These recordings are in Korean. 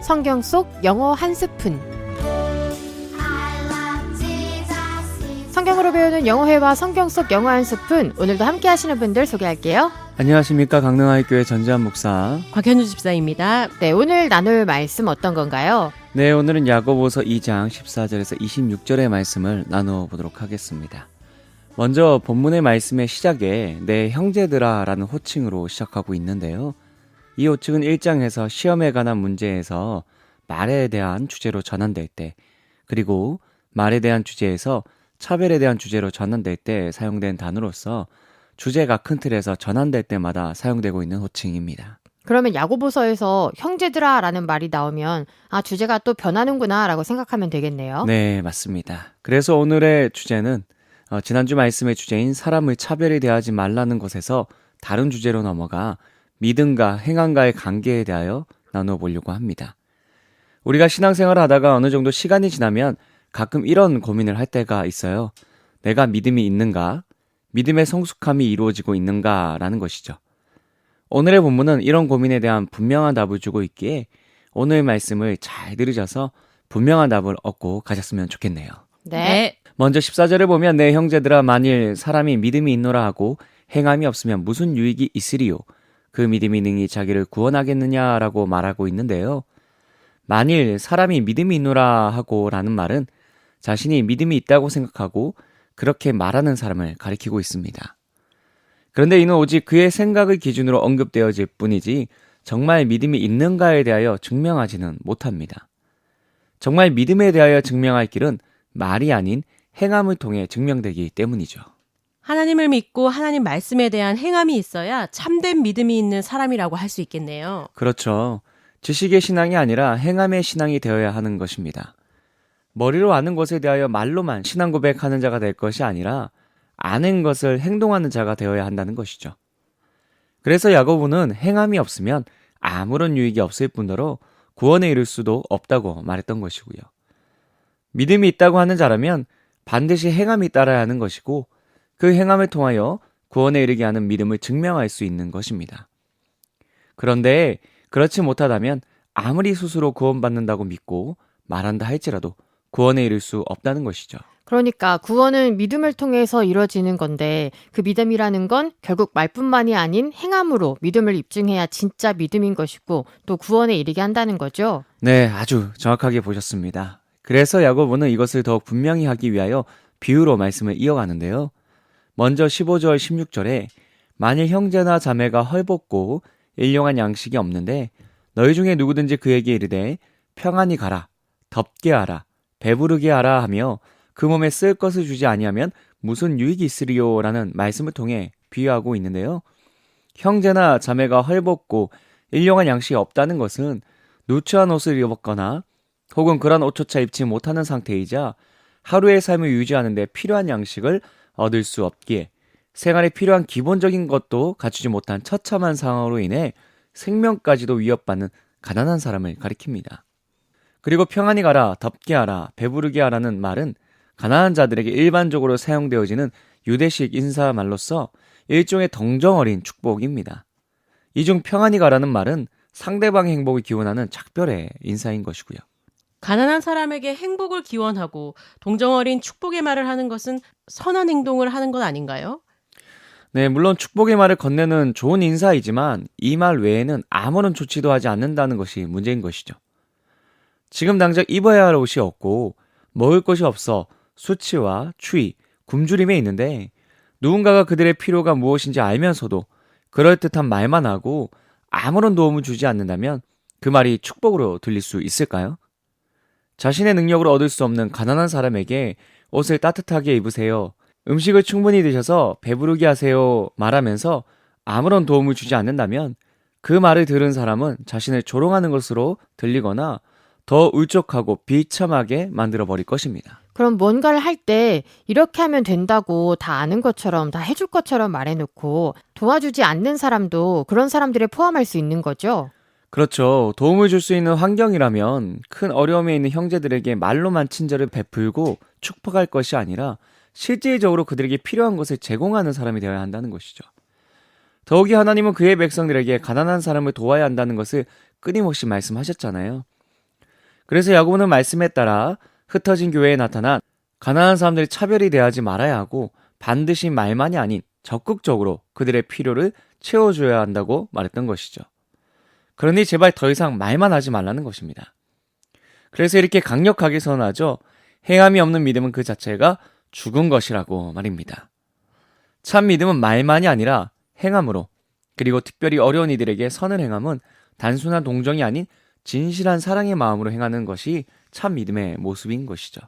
성경 속 영어 한 스푼. 성경으로 배우는 영어회화 성경 속 영어 한 스푼. 오늘도 함께 하시는 분들 소개할게요. 안녕하십니까. 강릉하이교회 전지환 목사 곽현주 집사입니다. 네, 오늘 나눌 말씀 어떤 건가요? 네, 오늘은 야고보서 2장 14절에서 26절의 말씀을 나누어 보도록 하겠습니다. 먼저 본문의 말씀의 시작에 내 형제들아 라는 호칭으로 시작하고 있는데요. 이 호칭은 1장에서 시험에 관한 문제에서 말에 대한 주제로 전환될 때, 그리고 말에 대한 주제에서 차별에 대한 주제로 전환될 때 사용된 단어로서 주제가 큰 틀에서 전환될 때마다 사용되고 있는 호칭입니다. 그러면 야고보서에서 형제들아 라는 말이 나오면 주제가 또 변하는구나 라고 생각하면 되겠네요. 네, 맞습니다. 그래서 오늘의 주제는 지난주 말씀의 주제인 사람을 차별히 대하지 말라는 것에서 다른 주제로 넘어가 믿음과 행함과의 관계에 대하여 나눠보려고 합니다. 우리가 신앙생활을 하다가 어느 정도 시간이 지나면 가끔 이런 고민을 할 때가 있어요. 내가 믿음이 있는가? 믿음의 성숙함이 이루어지고 있는가? 라는 것이죠. 오늘의 본문은 이런 고민에 대한 분명한 답을 주고 있기에 오늘 말씀을 잘 들으셔서 분명한 답을 얻고 가셨으면 좋겠네요. 네. 먼저 14절을 보면 내 형제들아 만일 사람이 믿음이 있노라 하고 행함이 없으면 무슨 유익이 있으리요? 그 믿음이 능히 자기를 구원하겠느냐라고 말하고 있는데요. 만일 사람이 믿음이 있노라 하고 라는 말은 자신이 믿음이 있다고 생각하고 그렇게 말하는 사람을 가리키고 있습니다. 그런데 이는 오직 그의 생각을 기준으로 언급되어질 뿐이지 정말 믿음이 있는가에 대하여 증명하지는 못합니다. 정말 믿음에 대하여 증명할 길은 말이 아닌 행함을 통해 증명되기 때문이죠. 하나님을 믿고 하나님 말씀에 대한 행함이 있어야 참된 믿음이 있는 사람이라고 할 수 있겠네요. 그렇죠. 지식의 신앙이 아니라 행함의 신앙이 되어야 하는 것입니다. 머리로 아는 것에 대하여 말로만 신앙 고백하는 자가 될 것이 아니라 아는 것을 행동하는 자가 되어야 한다는 것이죠. 그래서 야고보는 행함이 없으면 아무런 유익이 없을 뿐더러 구원에 이를 수도 없다고 말했던 것이고요. 믿음이 있다고 하는 자라면 반드시 행함이 따라야 하는 것이고 그 행함을 통하여 구원에 이르게 하는 믿음을 증명할 수 있는 것입니다. 그런데 그렇지 못하다면 아무리 스스로 구원받는다고 믿고 말한다 할지라도 구원에 이를 수 없다는 것이죠. 그러니까 구원은 믿음을 통해서 이루어지는 건데 그 믿음이라는 건 결국 말뿐만이 아닌 행함으로 믿음을 입증해야 진짜 믿음인 것이고 또 구원에 이르게 한다는 거죠. 네, 아주 정확하게 보셨습니다. 그래서 야고보는 이것을 더욱 분명히 하기 위하여 비유로 말씀을 이어가는데요. 먼저 15절 16절에 만일 형제나 자매가 헐벗고 일용할 양식이 없는데 너희 중에 누구든지 그에게 이르되 평안히 가라, 덥게 하라, 배부르게 하라 하며 그 몸에 쓸 것을 주지 아니하면 무슨 유익이 있으리요? 라는 말씀을 통해 비유하고 있는데요. 형제나 자매가 헐벗고 일용할 양식이 없다는 것은 누추한 옷을 입었거나 혹은 그런 옷조차 입지 못하는 상태이자 하루의 삶을 유지하는 데 필요한 양식을 얻을 수 없기에 생활에 필요한 기본적인 것도 갖추지 못한 처참한 상황으로 인해 생명까지도 위협받는 가난한 사람을 가리킵니다. 그리고 평안히 가라, 덥게 하라, 배부르게 하라는 말은 가난한 자들에게 일반적으로 사용되어지는 유대식 인사말로서 일종의 동정어린 축복입니다. 이 중 평안히 가라는 말은 상대방의 행복을 기원하는 작별의 인사인 것이고요. 가난한 사람에게 행복을 기원하고 동정어린 축복의 말을 하는 것은 선한 행동을 하는 것 아닌가요? 네, 물론 축복의 말을 건네는 좋은 인사이지만 이 말 외에는 아무런 조치도 하지 않는다는 것이 문제인 것이죠. 지금 당장 입어야 할 옷이 없고 먹을 것이 없어 수치와 추위, 굶주림에 있는데 누군가가 그들의 필요가 무엇인지 알면서도 그럴듯한 말만 하고 아무런 도움을 주지 않는다면 그 말이 축복으로 들릴 수 있을까요? 자신의 능력으로 얻을 수 없는 가난한 사람에게 옷을 따뜻하게 입으세요, 음식을 충분히 드셔서 배부르게 하세요 말하면서 아무런 도움을 주지 않는다면 그 말을 들은 사람은 자신을 조롱하는 것으로 들리거나 더 울적하고 비참하게 만들어버릴 것입니다. 그럼 뭔가를 할 때 이렇게 하면 된다고 다 아는 것처럼 다 해줄 것처럼 말해놓고 도와주지 않는 사람도 그런 사람들에 포함할 수 있는 거죠? 그렇죠. 도움을 줄 수 있는 환경이라면 큰 어려움에 있는 형제들에게 말로만 친절을 베풀고 축복할 것이 아니라 실질적으로 그들에게 필요한 것을 제공하는 사람이 되어야 한다는 것이죠. 더욱이 하나님은 그의 백성들에게 가난한 사람을 도와야 한다는 것을 끊임없이 말씀하셨잖아요. 그래서 야고보는 말씀에 따라 흩어진 교회에 나타난 가난한 사람들이 차별이 대하지 말아야 하고 반드시 말만이 아닌 적극적으로 그들의 필요를 채워줘야 한다고 말했던 것이죠. 그러니 제발 더 이상 말만 하지 말라는 것입니다. 그래서 이렇게 강력하게 선언하죠. 행함이 없는 믿음은 그 자체가 죽은 것이라고 말입니다. 참 믿음은 말만이 아니라 행함으로, 그리고 특별히 어려운 이들에게 선을 행함은 단순한 동정이 아닌 진실한 사랑의 마음으로 행하는 것이 참 믿음의 모습인 것이죠.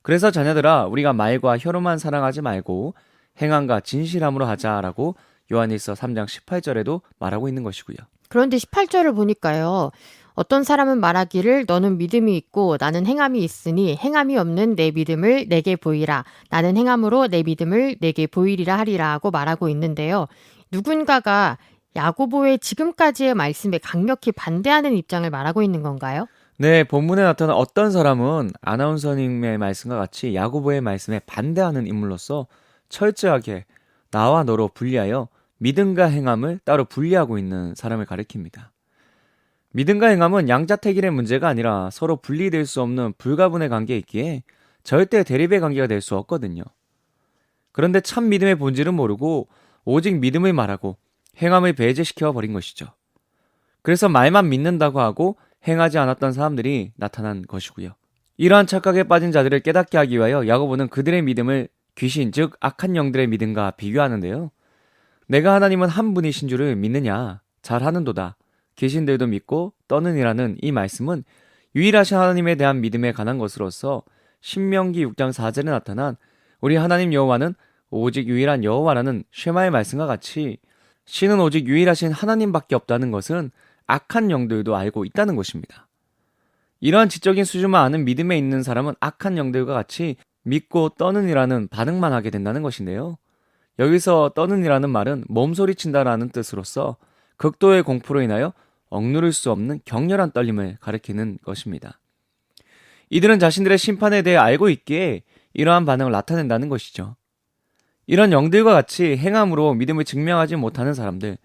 그래서 자녀들아, 우리가 말과 혀로만 사랑하지 말고 행함과 진실함으로 하자라고 요한일서 3장 18절에도 말하고 있는 것이고요. 그런데 18절을 보니까요. 어떤 사람은 말하기를 너는 믿음이 있고 나는 행함이 있으니 행함이 없는 내 믿음을 내게 보이라. 나는 행함으로 내 믿음을 내게 보이리라 하리라 하고 말하고 있는데요. 누군가가 야고보의 지금까지의 말씀에 강력히 반대하는 입장을 말하고 있는 건가요? 네, 본문에 나타난 어떤 사람은 아나운서님의 말씀과 같이 야고보의 말씀에 반대하는 인물로서 철저하게 나와 너로 분리하여 믿음과 행함을 따로 분리하고 있는 사람을 가리킵니다. 믿음과 행함은 양자택일의 문제가 아니라 서로 분리될 수 없는 불가분의 관계에 있기에 절대 대립의 관계가 될 수 없거든요. 그런데 참 믿음의 본질은 모르고 오직 믿음을 말하고 행함을 배제시켜 버린 것이죠. 그래서 말만 믿는다고 하고 행하지 않았던 사람들이 나타난 것이고요. 이러한 착각에 빠진 자들을 깨닫게 하기 위하여 야고보는 그들의 믿음을 귀신, 즉 악한 영들의 믿음과 비교하는데요. 내가 하나님은 한 분이신 줄을 믿느냐? 잘하는도다. 귀신들도 믿고 떠느니라는 이 말씀은 유일하신 하나님에 대한 믿음에 관한 것으로서 신명기 6장 4절에 나타난 우리 하나님 여호와는 오직 유일한 여호와라는 쉐마의 말씀과 같이 신은 오직 유일하신 하나님밖에 없다는 것은 악한 영들도 알고 있다는 것입니다. 이러한 지적인 수준만 아는 믿음에 있는 사람은 악한 영들과 같이 믿고 떠느니라는 반응만 하게 된다는 것인데요. 여기서 떠느니라는 말은 몸소리친다라는 뜻으로서 극도의 공포로 인하여 억누를 수 없는 격렬한 떨림을 가리키는 것입니다. 이들은 자신들의 심판에 대해 알고 있기에 이러한 반응을 나타낸다는 것이죠. 이런 영들과 같이 행함으로 믿음을 증명하지 못하는 사람들,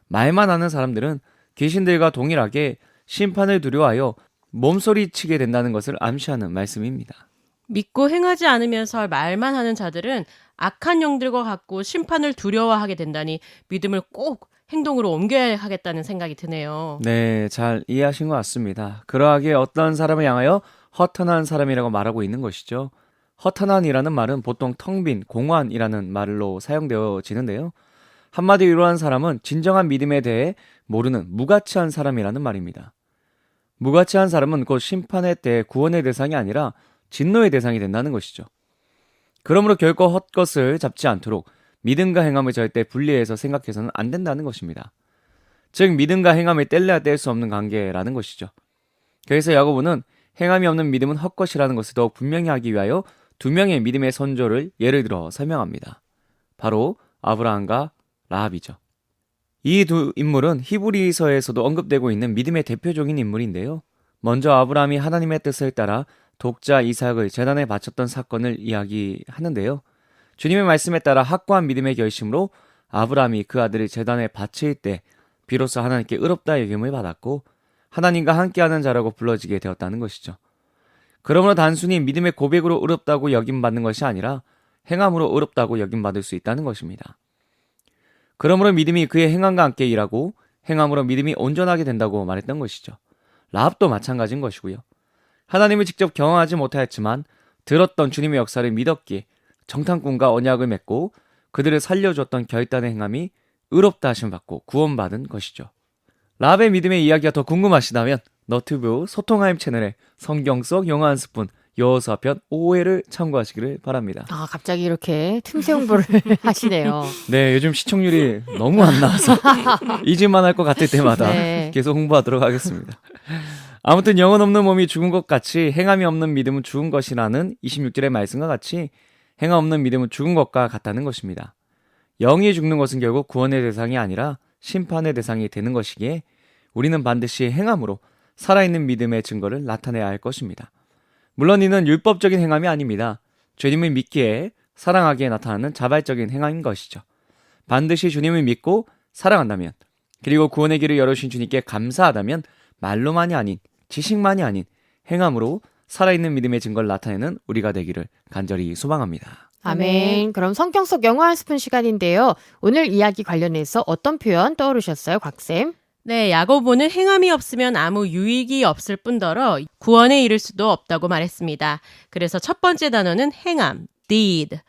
말만 하는 사람들은 귀신들과 동일하게 심판을 두려워하여 몸소리치게 된다는 것을 암시하는 말씀입니다. 믿고 행하지 않으면서 말만 하는 자들은 악한 영들과 같고 심판을 두려워하게 된다니 믿음을 꼭 행동으로 옮겨야 하겠다는 생각이 드네요. 네, 잘 이해하신 것 같습니다. 그러하게 어떤 사람을 향하여 허탄한 사람이라고 말하고 있는 것이죠. 허탄한이라는 말은 보통 텅빈, 공허한이라는 말로 사용되어지는데요. 한마디로 이러한 사람은 진정한 믿음에 대해 모르는 무가치한 사람이라는 말입니다. 무가치한 사람은 곧 심판의 때 구원의 대상이 아니라 진노의 대상이 된다는 것이죠. 그러므로 결코 헛것을 잡지 않도록 믿음과 행함을 절대 분리해서 생각해서는 안 된다는 것입니다. 즉 믿음과 행함을 뗄래야 뗄 수 없는 관계라는 것이죠. 그래서 야고보는 행함이 없는 믿음은 헛것이라는 것을 더욱 분명히 하기 위하여 두 명의 믿음의 선조를 예를 들어 설명합니다. 바로 아브라함과 라합이죠. 이 두 인물은 히브리서에서도 언급되고 있는 믿음의 대표적인 인물인데요. 먼저 아브라함이 하나님의 뜻을 따라 독자 이삭을 제단에 바쳤던 사건을 이야기하는데요. 주님의 말씀에 따라 확고한 믿음의 결심으로 아브라함이 그 아들을 제단에 바칠 때 비로소 하나님께 의롭다 여김을 받았고 하나님과 함께하는 자라고 불러지게 되었다는 것이죠. 그러므로 단순히 믿음의 고백으로 의롭다고 여김받는 것이 아니라 행함으로 의롭다고 여김받을 수 있다는 것입니다. 그러므로 믿음이 그의 행함과 함께 일하고 행함으로 믿음이 온전하게 된다고 말했던 것이죠. 라합도 마찬가지인 것이고요. 하나님을 직접 경험하지 못하였지만 들었던 주님의 역사를 믿었기에 정탐꾼과 언약을 맺고 그들을 살려줬던 결단의 행함이 의롭다 하심 받고 구원받은 것이죠. 라합의 믿음의 이야기가 더 궁금하시다면 너튜브 소통하임 채널에 성경 속 영어 한 스푼 여호수아편 5회를 참고하시기를 바랍니다. 아, 갑자기 이렇게 틈새 홍보를 하시네요. 네, 요즘 시청률이 너무 안 나와서 잊을만 할 것 같을 때마다 네. 계속 홍보하도록 하겠습니다. 아무튼 영혼 없는 몸이 죽은 것 같이 행함이 없는 믿음은 죽은 것이라는 26절의 말씀과 같이 행함 없는 믿음은 죽은 것과 같다는 것입니다. 영이 죽는 것은 결국 구원의 대상이 아니라 심판의 대상이 되는 것이기에 우리는 반드시 행함으로 살아있는 믿음의 증거를 나타내야 할 것입니다. 물론 이는 율법적인 행함이 아닙니다. 주님을 믿기에 사랑하기에 나타나는 자발적인 행함인 것이죠. 반드시 주님을 믿고 사랑한다면 그리고 구원의 길을 열어주신 주님께 감사하다면 말로만이 아닌 지식만이 아닌 행함으로 살아있는 믿음의 증거를 나타내는 우리가 되기를 간절히 소망합니다. 아멘. 그럼 성경 속 영어 한 스푼 시간인데요. 오늘 이야기 관련해서 어떤 표현 떠오르셨어요, 곽쌤? 네, 야고보는 행함이 없으면 아무 유익이 없을 뿐더러 구원에 이를 수도 없다고 말했습니다. 그래서 첫 번째 단어는 행함, deed,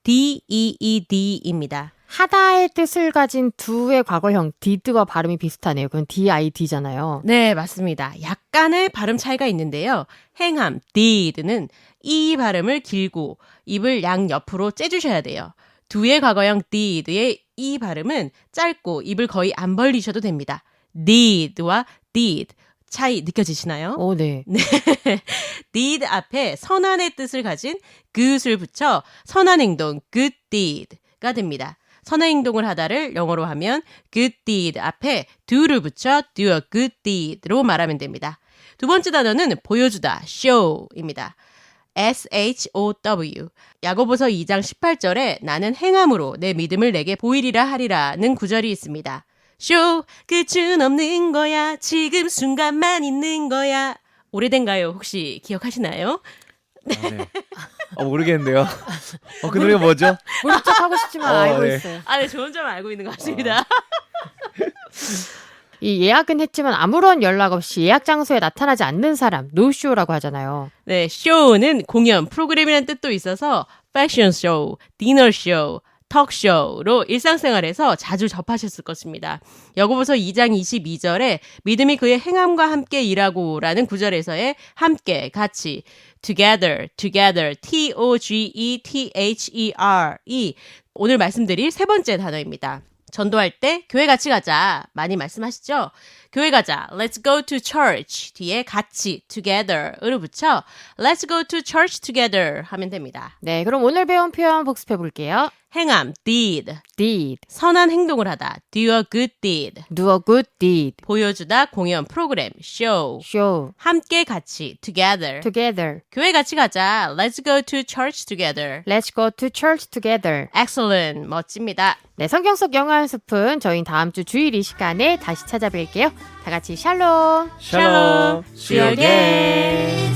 D-E-E-D입니다. 하다의 뜻을 가진 do의 과거형 did와 발음이 비슷하네요. 그건 D-I-D잖아요. 네, 맞습니다. 약간의 발음 차이가 있는데요. 행함, deed는 이 발음을 길고 입을 양옆으로 째주셔야 돼요. do의 과거형 deed의 이 발음은 짧고 입을 거의 안 벌리셔도 됩니다. deed와 did 차이 느껴지시나요? 오, 네. deed 앞에 선한의 뜻을 가진 good을 붙여 선한 행동, good deed가 됩니다. 선한 행동을 하다를 영어로 하면 good deed 앞에 do를 붙여 do a good deed로 말하면 됩니다. 두 번째 단어는 보여주다, show입니다. S-H-O-W. 야고보서 2장 18절에 나는 행함으로 내 믿음을 내게 보이리라 하리라는 구절이 있습니다. 쇼, 끝은 없는 거야. 지금 순간만 있는 거야. 오래된가요? 혹시 기억하시나요? 네. 모르겠는데요. 그 노래가 뭐죠? 모른 척 하고 싶지만 알고 네. 있어요. 네, 좋은 점을 알고 있는 것 같습니다. 이 예약은 했지만 아무런 연락 없이 예약 장소에 나타나지 않는 사람, 노쇼라고 하잖아요. 네, 쇼는 공연, 프로그램이라는 뜻도 있어서 패션 쇼, 디너 쇼, 턱쇼로 일상생활에서 자주 접하셨을 것입니다. 야고보서 2장 22절에 믿음이 그의 행함과 함께 일하고라는 구절에서의 함께, 같이, together, T-O-G-E-T-H-E-R이 오늘 말씀드릴 세 번째 단어입니다. 전도할 때 교회 같이 가자 많이 말씀하시죠? 교회 가자, let's go to church 뒤에 같이, together를 붙여 let's go to church together 하면 됩니다. 네, 그럼 오늘 배운 표현 복습해 볼게요. 행함, deed, did, 선한 행동을 하다, do a good deed, do a good deed, 보여주다, 공연, 프로그램, show, show, 함께 같이, together, together, 교회 같이 가자, let's go to church together, let's go to church together. excellent, 멋집니다. 네, 성경 속 영어 한 스푼 저희는 다음 주 주일 이 시간에 다시 찾아뵐게요. 다 같이 샬롬. 샬롬. See you again.